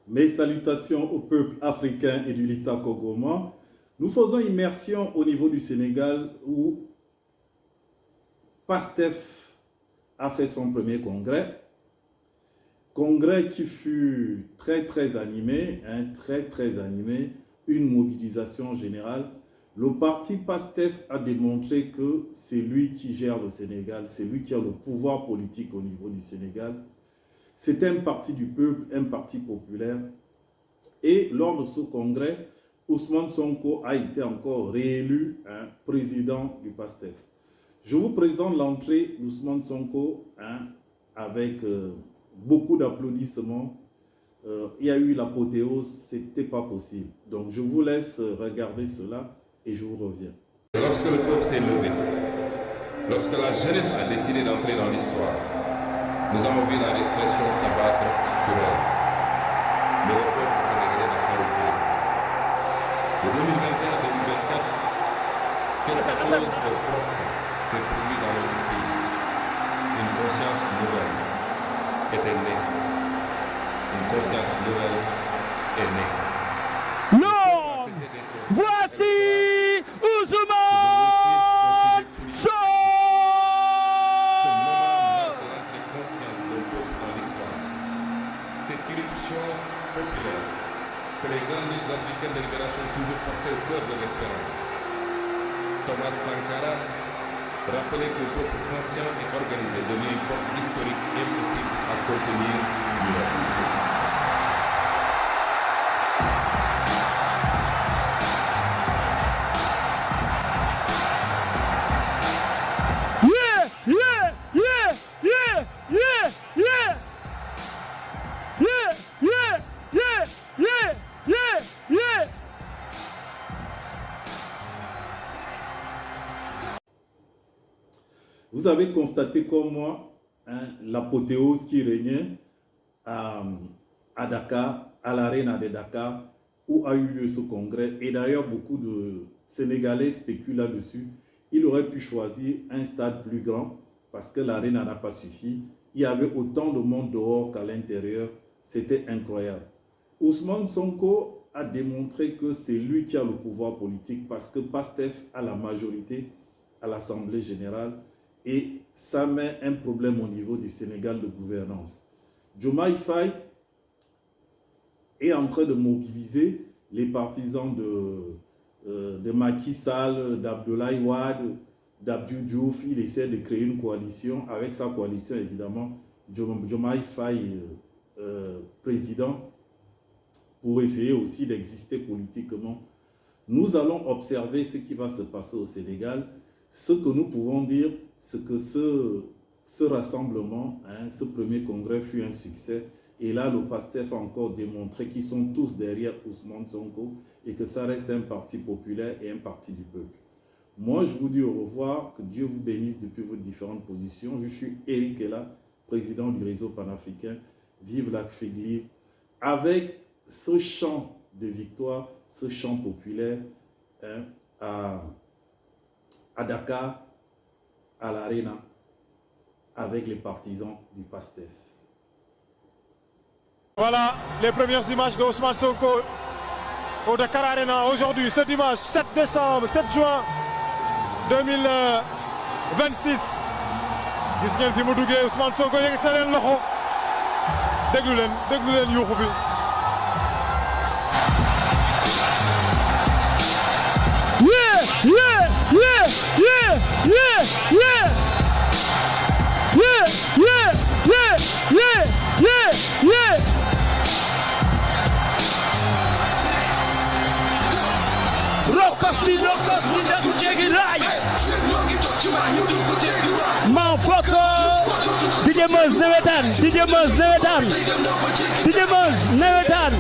Mes salutations au peuple africain et du Lita Kogoma. Nous faisons immersion au niveau du Sénégal où PASTEF a fait son premier congrès. Congrès qui fut très animé, très animé, une mobilisation générale. Le parti PASTEF a démontré que c'est lui qui gère le Sénégal, c'est lui qui a le pouvoir politique au niveau du Sénégal. C'est un parti du peuple, un parti populaire. Et lors de ce congrès, Ousmane Sonko a été encore réélu président du PASTEF. Je vous présente l'entrée d'Ousmane Sonko avec beaucoup d'applaudissements. Il y a eu l'apothéose, c'était pas possible. Donc je vous laisse regarder cela et je vous reviens. Lorsque le peuple s'est levé, lorsque la jeunesse a décidé d'entrer dans l'histoire, nous avons vu la répression s'abattre sur elle. Mais le peuple sénégalais n'a pas reculé. De 2021 à 2024, quelque chose de profond s'est produit dans notre pays. Une conscience nouvelle était née. Une conscience nouvelle est née. Non! Voici Ousmane Sonko! Ce moment marque l'entrée consciente du peuple dans l'histoire. Cette irruption populaire que les grandes luttes africaines de libération ont toujours portées au cœur de l'espérance. Thomas Sankara rappelait que le peuple conscient et organisé devient une force historique impossible à contenir lui-même. Vous avez constaté comme moi l'apothéose qui régnait à Dakar, à l'Arena de Dakar, où a eu lieu ce congrès. Et d'ailleurs, beaucoup de Sénégalais spéculent là-dessus. Il aurait pu choisir un stade plus grand parce que l'Arena n'a pas suffi. Il y avait autant de monde dehors qu'à l'intérieur. C'était incroyable. Ousmane Sonko a démontré que c'est lui qui a le pouvoir politique parce que PASTEF a la majorité à l'Assemblée générale. Et ça met un problème au niveau du Sénégal de gouvernance. Diomaye Faye est en train de mobiliser les partisans de Macky Sall, d'Abdoulaye Wade, d'Abdou Diouf. Il essaie de créer une coalition. Avec sa coalition, évidemment, Diomaye Faye, président, pour essayer aussi d'exister politiquement. Nous allons observer ce qui va se passer au Sénégal. Ce que nous pouvons dire, c'est que ce rassemblement, ce premier congrès fut un succès. Et là, le PASTEF a encore démontré qu'ils sont tous derrière Ousmane Sonko et que ça reste un parti populaire et un parti du peuple. Moi, je vous dis au revoir, que Dieu vous bénisse depuis vos différentes positions. Je suis Eric Ella, président du réseau panafricain. Vive l'Afrique libre. Avec ce chant de victoire, ce chant populaire à Dakar, à l'Arena, avec les partisans du PASTEF. Voilà les premières images de Ousmane Sonko au Dakar Arena aujourd'hui, ce dimanche 7 décembre, 7 juin 2026. Gis ngeen fi mu duggee Ousmane Sonko yëkkati na leen loxo déglu leen yuuxu bi. Rokosti, never take it right. Motherfucker. DJ Muz, never done. DJ Muz, never done. DJ Muz, never done.